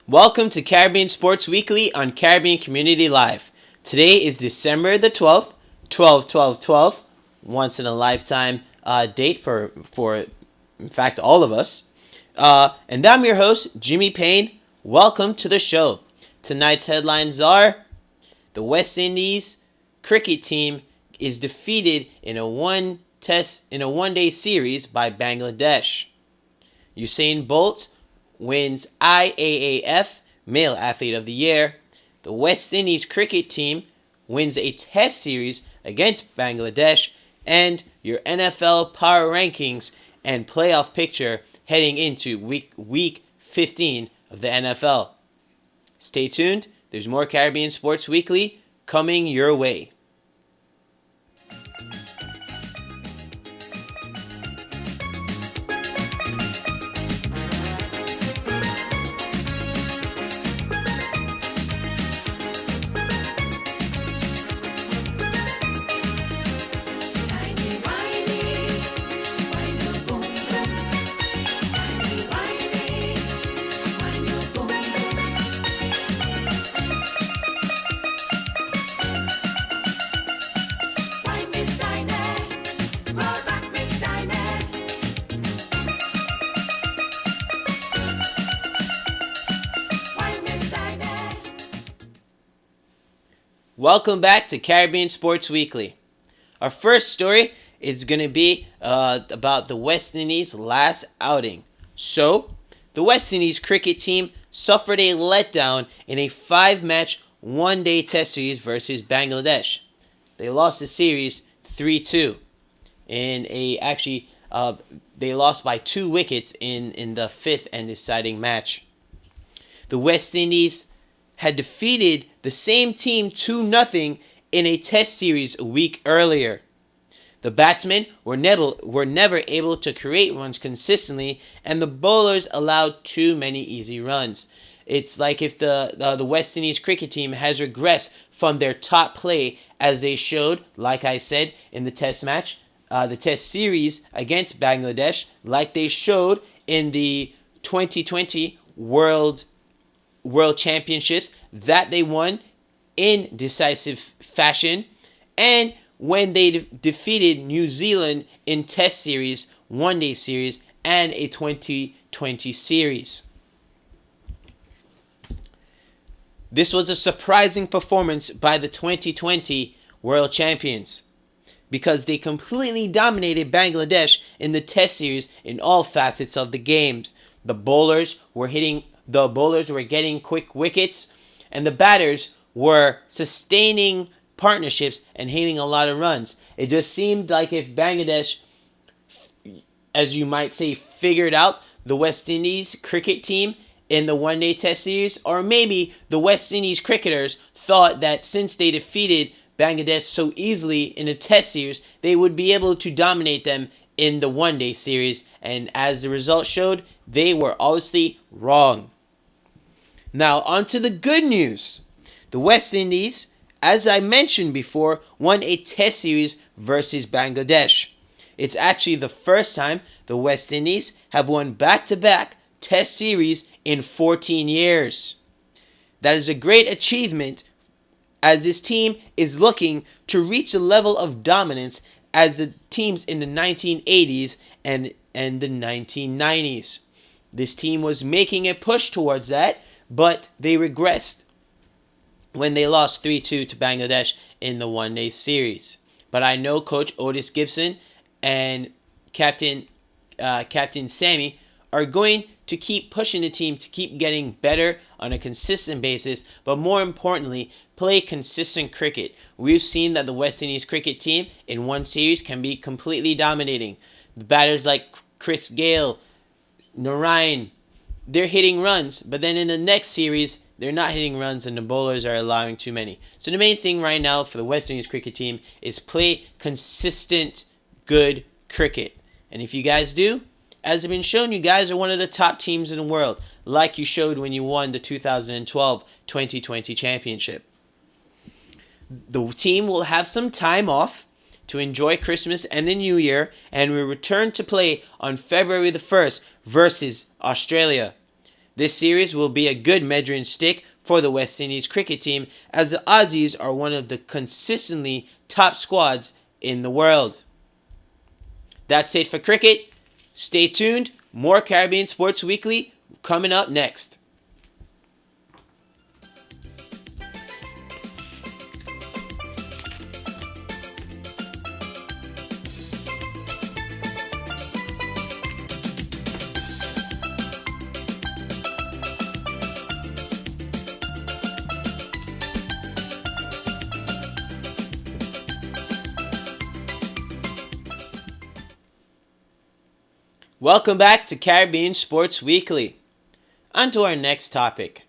Welcome to Caribbean Sports Weekly on Caribbean Community Live. Today is December the 12th, 12/12/12, once in a lifetime date for in fact all of us. And I'm your host, Jimi Payne. Welcome to the show. Tonight's headlines are: the West Indies cricket team is defeated in a one-day series by Bangladesh. Usain Bolt wins IAAF Male Athlete of the Year. The West Indies cricket team wins a test series against Bangladesh. And your NFL power rankings and playoff picture heading into week 15 of the NFL. Stay tuned. There's more Caribbean Sports Weekly coming your way. Welcome back to Caribbean Sports Weekly. Our first story is going to be about the West Indies' last outing. So, the West Indies cricket team suffered a letdown in a 5-match one-day test series versus Bangladesh. They lost the series 3-2. They lost by 2 wickets in the 5th and deciding match. The West Indies had defeated the same team 2-0 in a test series a week earlier. The batsmen were never able to create runs consistently, and the bowlers allowed too many easy runs. It's like if the West Indies cricket team has regressed from their top play, as they showed, like I said, in the test match, the test series against Bangladesh, like they showed in the 2020 World Championships that they won in decisive fashion, and when they defeated New Zealand in test series, one-day series, and a 2020 series. This was a surprising performance by the 2020 World Champions because they completely dominated Bangladesh in the test series in all facets of the games. The bowlers were getting quick wickets, and the batters were sustaining partnerships and hitting a lot of runs. It just seemed like if Bangladesh, as you might say, figured out the West Indies cricket team in the one-day test series, or maybe the West Indies cricketers thought that since they defeated Bangladesh so easily in a test series, they would be able to dominate them in the one-day series, and as the result showed, they were obviously wrong. Now, on to the good news. The West Indies, as I mentioned before, won a test series versus Bangladesh. It's actually the first time the West Indies have won back-to-back test series in 14 years. That is a great achievement, as this team is looking to reach the level of dominance as the teams in the 1980s and the 1990s. This team was making a push towards that, but they regressed when they lost 3-2 to Bangladesh in the one-day series. But I know Coach Otis Gibson and Captain Sammy are going to keep pushing the team to keep getting better on a consistent basis, but more importantly, play consistent cricket. We've seen that the West Indies cricket team in one series can be completely dominating. The batters like Chris Gale, Narayan, they're hitting runs, but then in the next series, they're not hitting runs and the bowlers are allowing too many. So the main thing right now for the West Indies cricket team is play consistent, good cricket. And if you guys do, as has been shown, you guys are one of the top teams in the world, like you showed when you won the 2012 2020 championship. The team will have some time off to enjoy Christmas and the New Year, and will return to play on February the 1st versus Australia. This series will be a good measuring stick for the West Indies cricket team, as the Aussies are one of the consistently top squads in the world. That's it for cricket. Stay tuned. More Caribbean Sports Weekly coming up next. Welcome back to Caribbean Sports Weekly. On to our next topic.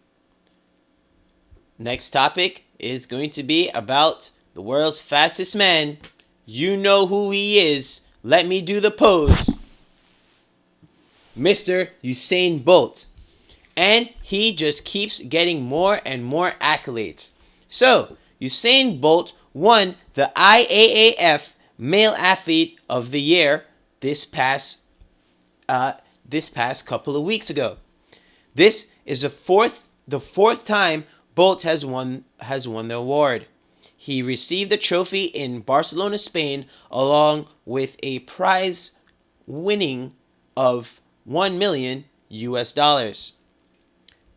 Next topic is going to be about the world's fastest man. You know who he is. Let me do the pose. Mr. Usain Bolt. And he just keeps getting more and more accolades. So, Usain Bolt won the IAAF Male Athlete of the Year this past couple of weeks ago. This is the fourth time Bolt has won the award. He received the trophy in Barcelona, Spain, along with a prize winning of $1 million US.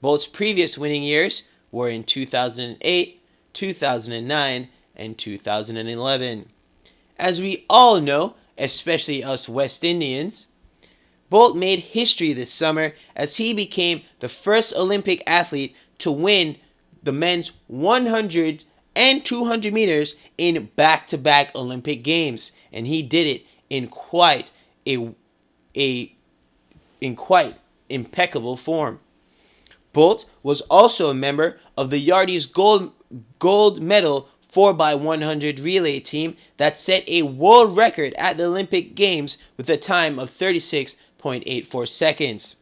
Bolt's previous winning years were in 2008, 2009, and 2011. As we all know, especially us West Indians, Bolt made history this summer as he became the first Olympic athlete to win the men's 100 and 200 meters in back-to-back Olympic Games, and he did it in quite impeccable form. Bolt was also a member of the Yardies gold medal 4x100 relay team that set a world record at the Olympic Games with a time of 36.84 seconds.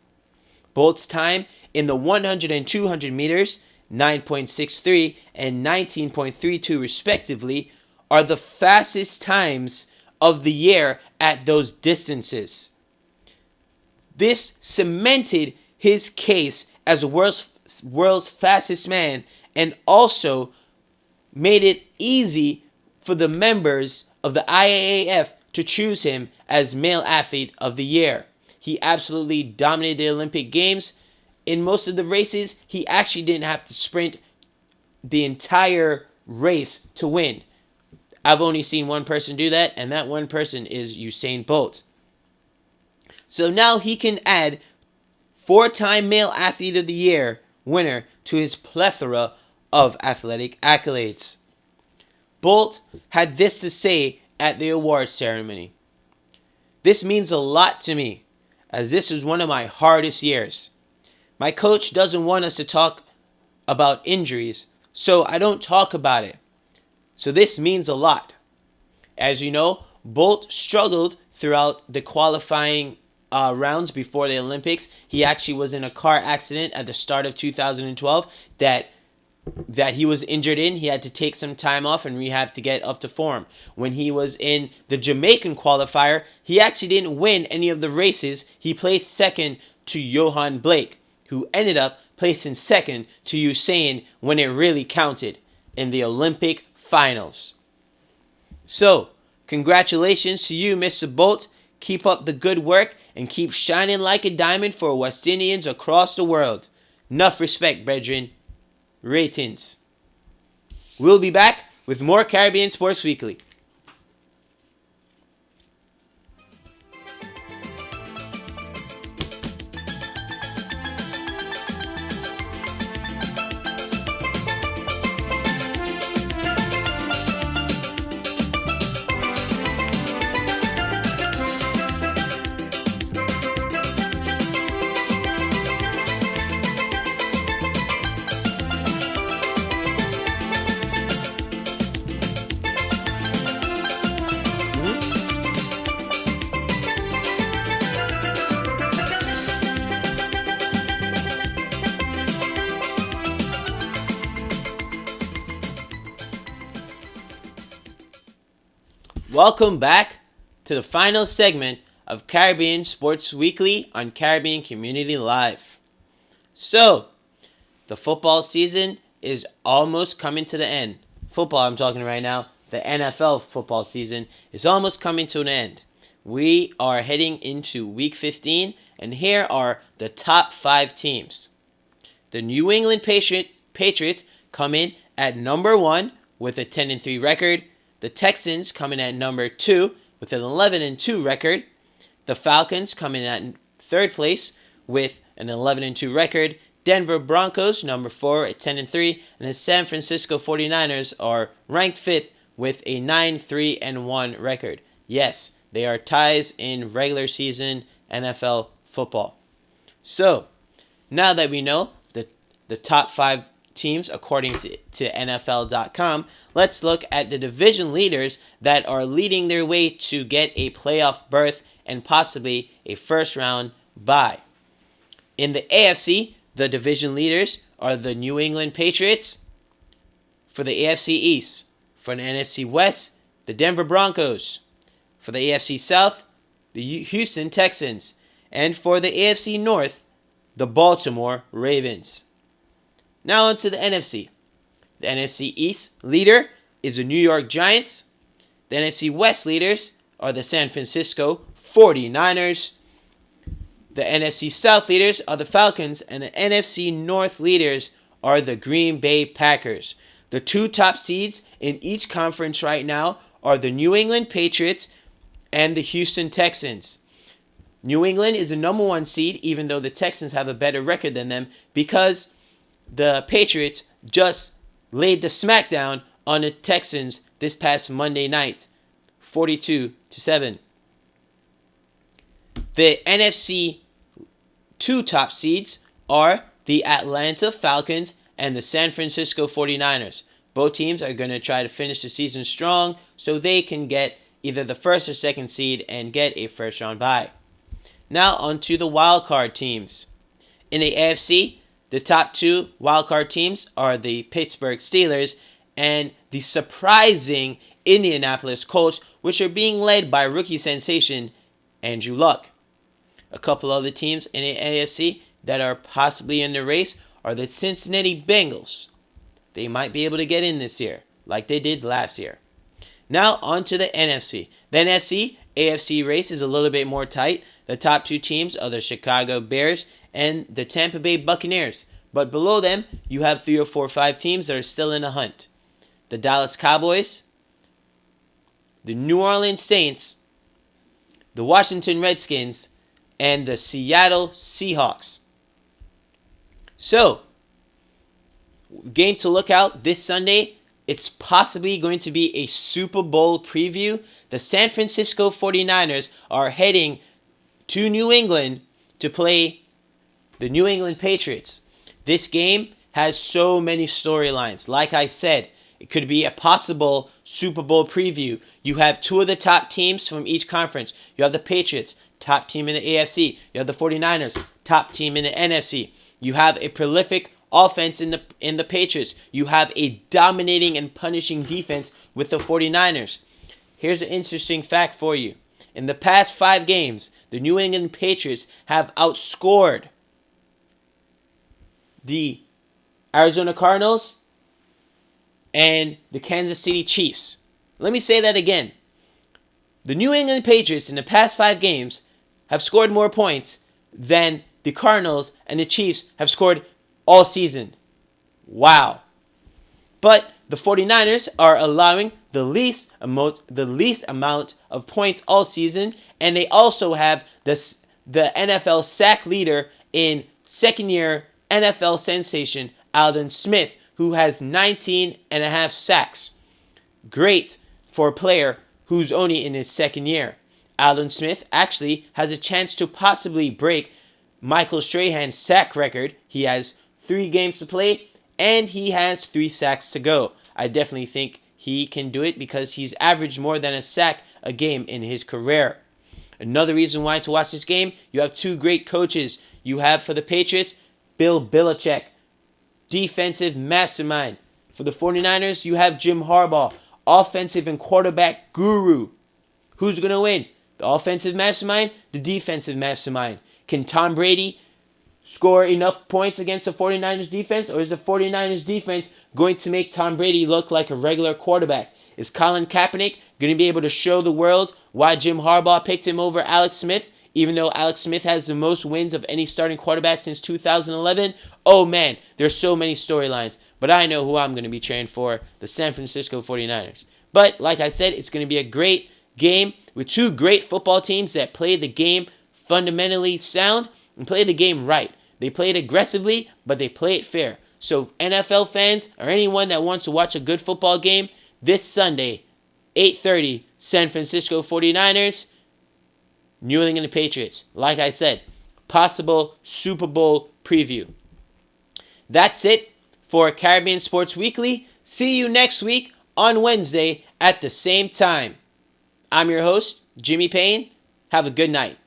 Bolt's time in the 100 and 200 meters, 9.63 and 19.32 respectively, are the fastest times of the year at those distances. This cemented his case as the world's fastest man, and also made it easy for the members of the IAAF to choose him as Male Athlete of the Year. He absolutely dominated the Olympic Games. In most of the races, he actually didn't have to sprint the entire race to win. I've only seen one person do that, and that one person is Usain Bolt. So now he can add 4-time Male Athlete of the Year winner to his plethora of athletic accolades. Bolt had this to say at the awards ceremony. "This means a lot to me, as this was one of my hardest years. My coach doesn't want us to talk about injuries, so I don't talk about it. So this means a lot." As you know, Bolt struggled throughout the qualifying rounds before the Olympics. He actually was in a car accident at the start of 2012 that he was injured in. He had to take some time off and rehab to get up to form. When he was in the Jamaican qualifier, he actually didn't win any of the races. He placed second to Johan Blake, who ended up placing second to Usain when it really counted in the Olympic finals. So, congratulations to you, Mr. Bolt. Keep up the good work and keep shining like a diamond for West Indians across the world. Enough respect, brethren. Ratings. We'll be back with more Caribbean Sports Weekly. Welcome back to the final segment of Caribbean Sports Weekly on Caribbean Community Live. So, the football season is almost coming to the end. Football, I'm talking right now. The NFL football season is almost coming to an end. We are heading into week 15, and here are the top 5 teams. The New England Patriots come in at number 1 with a 10-3 record. The Texans come in at number 2 with an 11-2 record. The Falcons come in at third place with an 11-2 record. Denver Broncos, number 4 at 10-3, and the San Francisco 49ers are ranked 5th with a 9-3-1 record. Yes, they are ties in regular season NFL football. So, now that we know the top 5 teams according to NFL.com, let's look at the division leaders that are leading their way to get a playoff berth and possibly a first round bye. In the AFC, the division leaders are the New England Patriots. For the AFC East, for the NFC West, the Denver Broncos. For the AFC South, the Houston Texans. And for the AFC North, the Baltimore Ravens. Now on to the NFC. The NFC East leader is the New York Giants. The NFC West leaders are the San Francisco 49ers. The NFC South leaders are the Falcons, and the NFC North leaders are the Green Bay Packers. The 2 top seeds in each conference right now are the New England Patriots and the Houston Texans. New England is the number 1 seed, even though the Texans have a better record than them, because the Patriots just laid the smackdown on the Texans this past Monday night, 42-7. The NFC 2 top seeds are the Atlanta Falcons and the San Francisco 49ers. Both teams are going to try to finish the season strong so they can get either the first or second seed and get a first round bye. Now on to the wildcard teams. In the AFC, the top 2 wildcard teams are the Pittsburgh Steelers and the surprising Indianapolis Colts, which are being led by rookie sensation Andrew Luck. A couple other teams in the AFC that are possibly in the race are the Cincinnati Bengals. They might be able to get in this year, like they did last year. Now on to the NFC. The NFC-AFC race is a little bit more tight. The top 2 teams are the Chicago Bears and the Tampa Bay Buccaneers. But below them, you have 3 or 4 or 5 teams that are still in the hunt. The Dallas Cowboys, the New Orleans Saints, the Washington Redskins, and the Seattle Seahawks. So, game to look out this Sunday, it's possibly going to be a Super Bowl preview. The San Francisco 49ers are heading to New England to play the New England Patriots. This game has so many storylines. Like I said, it could be a possible Super Bowl preview. You have 2 of the top teams from each conference. You have the Patriots, top team in the AFC. You have the 49ers, top team in the NFC. You have a prolific offense in the Patriots. You have a dominating and punishing defense with the 49ers. Here's an interesting fact for you. In the past 5 games, the New England Patriots have outscored the Arizona Cardinals and the Kansas City Chiefs. Let me say that again. The New England Patriots in the past 5 games have scored more points than the Cardinals and the Chiefs have scored all season. Wow. But the 49ers are allowing the least amount of points all season, and they also have the NFL sack leader in second-year NFL sensation Aldon Smith, who has 19 and a half sacks. Great for a player who's only in his second year. Aldon Smith actually has a chance to possibly break Michael Strahan's sack record. He has 3 games to play, and he has 3 sacks to go. I definitely think he can do it because he's averaged more than a sack a game in his career. Another reason why to watch this game, you have 2 great coaches. You have for the Patriots, Bill Belichick, defensive mastermind. For the 49ers, you have Jim Harbaugh, offensive and quarterback guru. Who's going to win? The offensive mastermind, the defensive mastermind. Can Tom Brady score enough points against the 49ers defense, or is the 49ers defense going to make Tom Brady look like a regular quarterback? Is Colin Kaepernick going to be able to show the world why Jim Harbaugh picked him over Alex Smith, even though Alex Smith has the most wins of any starting quarterback since 2011? Oh man, there's so many storylines, but I know who I'm going to be cheering for, the San Francisco 49ers. But like I said, it's going to be a great game with two great football teams that play the game fundamentally sound and play the game right. They play it aggressively, but they play it fair. So NFL fans or anyone that wants to watch a good football game, this Sunday, 8:30, San Francisco 49ers, New England Patriots. Like I said, possible Super Bowl preview. That's it for Caribbean Sports Weekly. See you next week on Wednesday at the same time. I'm your host, Jimmy Payne. Have a good night.